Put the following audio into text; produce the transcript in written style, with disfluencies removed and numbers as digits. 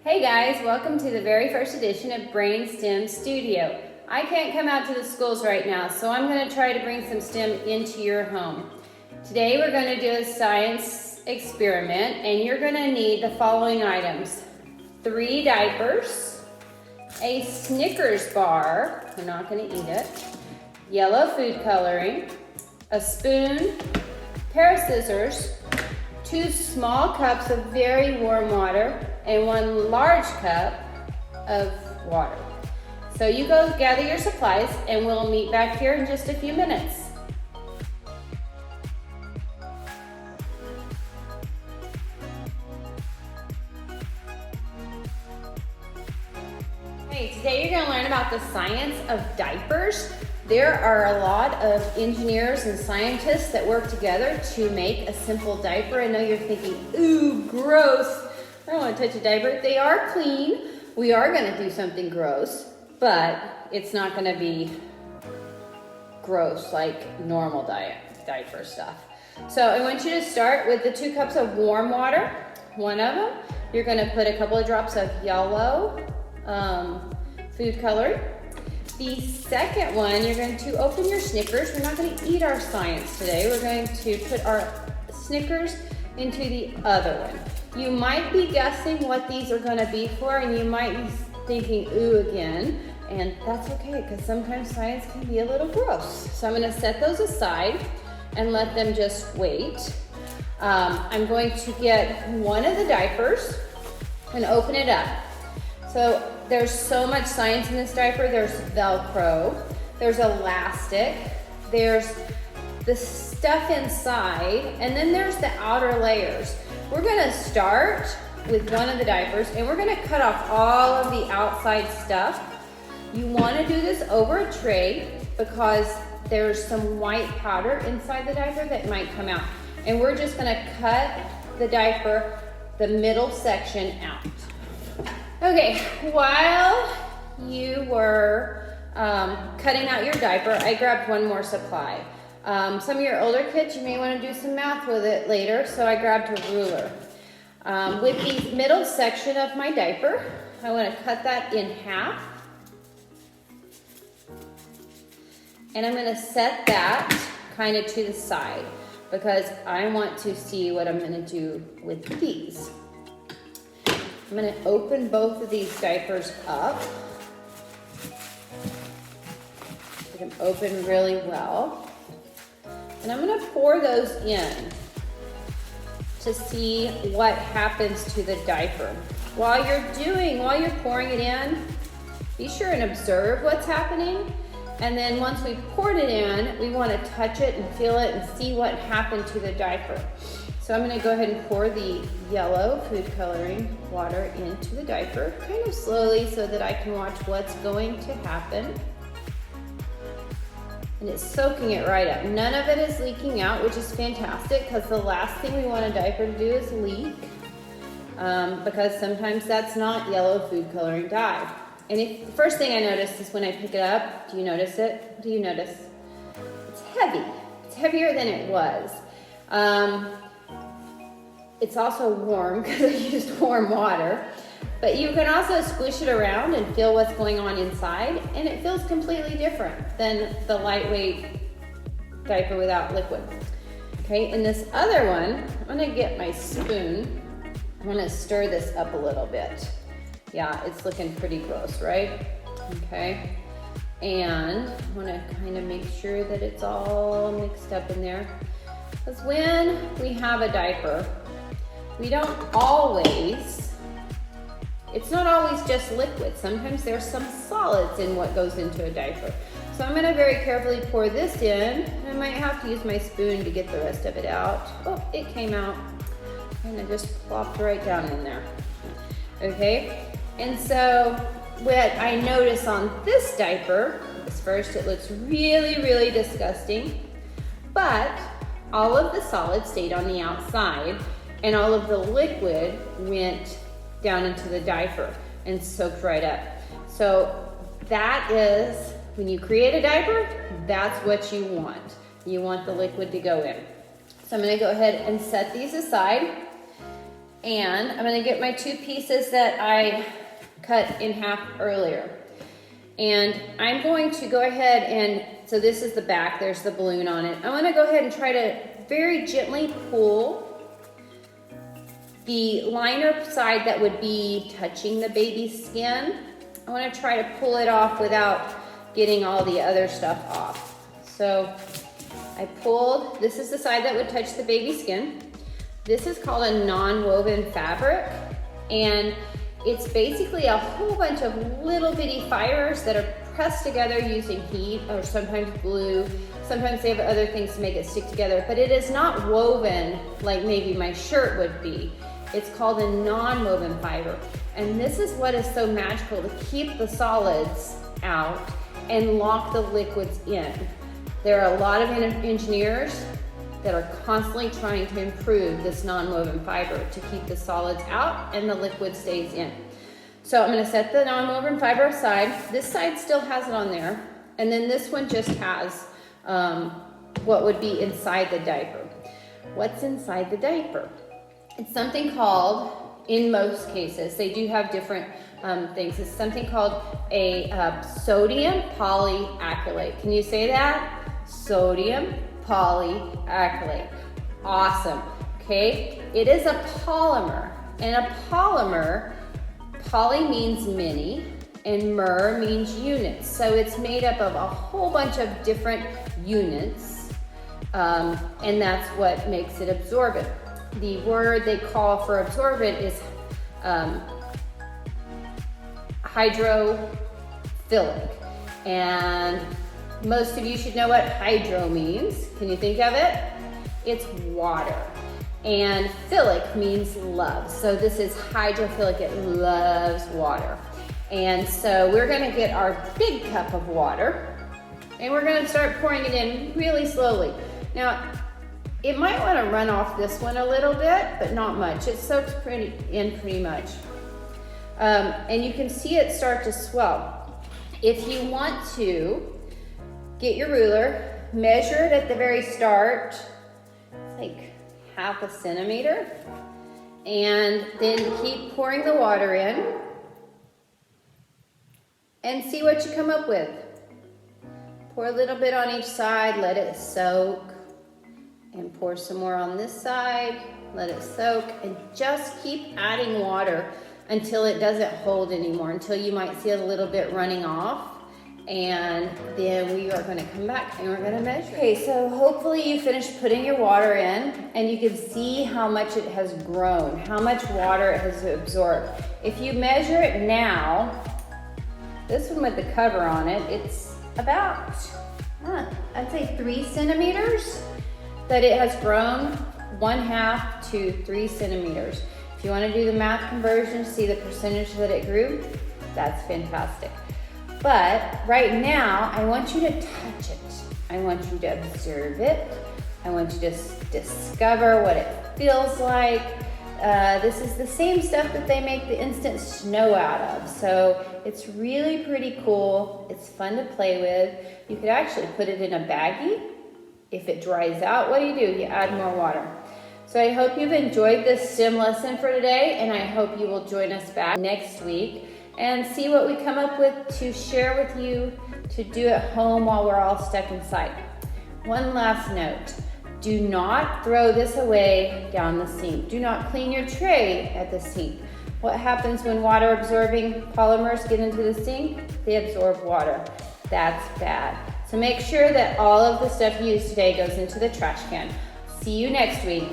Hey guys, welcome to the very first edition of Brainstem Studio. I can't come out to the schools right now, so I'm going to try to bring some STEM into your home. Today we're going to do a science experiment, and you're going to need the following items. 3 diapers, a Snickers bar, we're not going to eat it, yellow food coloring, a spoon, pair of scissors, 2 small cups of very warm water, and 1 large cup of water. So you go gather your supplies and we'll meet back here in just a few minutes. Hey, today you're going to learn about the science of diapers. There are a lot of engineers and scientists that work together to make a simple diaper. I know you're thinking, ooh, gross. I don't want to touch a diaper. They are clean. We are going to do something gross, but it's not going to be gross like normal diaper stuff. So I want you to start with the 2 cups of warm water. One of them, you're going to put a couple of drops of yellow food coloring. The second one, you're going to open your Snickers. We're not going to eat our science today. We're going to put our Snickers into the other one. You might be guessing what these are going to be for, and you might be thinking, ooh, again, and that's okay, because sometimes science can be a little gross. So I'm going to set those aside and let them just wait. I'm going to get one of the diapers and open it up. So there's so much science in this diaper. There's Velcro, there's elastic, there's the stuff inside, and then there's the outer layers. We're gonna start with one of the diapers and we're gonna cut off all of the outside stuff. You wanna do this over a tray because there's some white powder inside the diaper that might come out. And we're just gonna cut the diaper, the middle section out. Okay, while you were cutting out your diaper, I grabbed one more supply. Some of your older kids, you may want to do some math with it later, so I grabbed a ruler. With the middle section of my diaper, I want to cut that in half. And I'm going to set that kind of to the side because I want to see what I'm going to do with these. I'm going to open both of these diapers up. Get them open really well. And I'm going to pour those in to see what happens to the diaper. While you're pouring it in, be sure and observe what's happening. And then once we've poured it in, we want to touch it and feel it and see what happened to the diaper. So I'm going to go ahead and pour the yellow food coloring water into the diaper, kind of slowly so that I can watch what's going to happen. And it's soaking it right up. None of it is leaking out, which is fantastic because the last thing we want a diaper to do is leak because sometimes that's not yellow food coloring dye. And the first thing I noticed is when I pick it up, do you notice it? What do you notice? It's heavy. It's heavier than it was. It's also warm because I used warm water. But you can also squish it around and feel what's going on inside, and it feels completely different than the lightweight diaper without liquid. Okay, in this other one, I'm gonna get my spoon. I'm gonna stir this up a little bit. Yeah, it's looking pretty gross, right? Okay, and I wanna kind of make sure that it's all mixed up in there. Because when we have a diaper, we don't always, it's not always just liquid. Sometimes there's some solids in what goes into a diaper. So I'm gonna very carefully pour this in. I might have to use my spoon to get the rest of it out. Oh, it came out. And it just plopped right down in there. Okay, and so what I notice on this diaper is first it looks really, really disgusting, but all of the solids stayed on the outside and all of the liquid went down into the diaper and soaked right up. So that is, when you create a diaper, that's what you want. You want the liquid to go in. So I'm gonna go ahead and set these aside. And I'm gonna get my 2 pieces that I cut in half earlier. And I'm going to go ahead and, so this is the back, there's the balloon on it. I'm gonna go ahead and try to very gently pull the liner side that would be touching the baby's skin. I wanna try to pull it off without getting all the other stuff off. So I pulled, this is the side that would touch the baby's skin. This is called a non-woven fabric, and it's basically a whole bunch of little bitty fibers that are pressed together using heat or sometimes glue. Sometimes they have other things to make it stick together, but it is not woven like maybe my shirt would be. It's called a non-woven fiber. And this is what is so magical, to keep the solids out and lock the liquids in. There are a lot of engineers that are constantly trying to improve this non-woven fiber to keep the solids out and the liquid stays in. So I'm gonna set the non-woven fiber aside. This side still has it on there. And then this one just has what would be inside the diaper. What's inside the diaper? It's something called, in most cases, they do have different things. It's something called a sodium polyacrylate. Can you say that? Sodium polyacrylate. Awesome. Okay, it is a polymer, and a polymer, poly means many and mer means units, so it's made up of a whole bunch of different units, and that's what makes it absorbent. The word they call for absorbent is hydrophilic, and most of you should know what hydro means. Can you think of it? It's water. And philic means love. So this is hydrophilic, it loves water. And so we're gonna get our big cup of water and we're gonna start pouring it in really slowly. Now, it might wanna run off this one a little bit, but not much. It soaks pretty much. And you can see it start to swell. If you want to, get your ruler, measure it at the very start. It's like 1/2 centimeter. And then keep pouring the water in and see what you come up with. Pour a little bit on each side, let it soak, and pour some more on this side, let it soak, and just keep adding water until it doesn't hold anymore, until you might see a little bit running off. And then we are gonna come back and we're gonna measure. Okay, so hopefully you finished putting your water in and you can see how much it has grown, how much water it has absorbed. If you measure it now, this one with the cover on it, it's about, I'd say 3 centimeters that it has grown, 1/2 to 3 centimeters. If you wanna do the math conversion, see the percentage that it grew, that's fantastic. But right now, I want you to touch it. I want you to observe it. I want you to discover what it feels like. This is the same stuff that they make the instant snow out of. So it's really pretty cool. It's fun to play with. You could actually put it in a baggie. If it dries out, what do? You add more water. So I hope you've enjoyed this STEM lesson for today, and I hope you will join us back next week and see what we come up with to share with you to do at home while we're all stuck inside. One last note, do not throw this away down the sink. Do not clean your tray at the sink. What happens when water absorbing polymers get into the sink? They absorb water. That's bad. So make sure that all of the stuff you used today goes into the trash can. See you next week.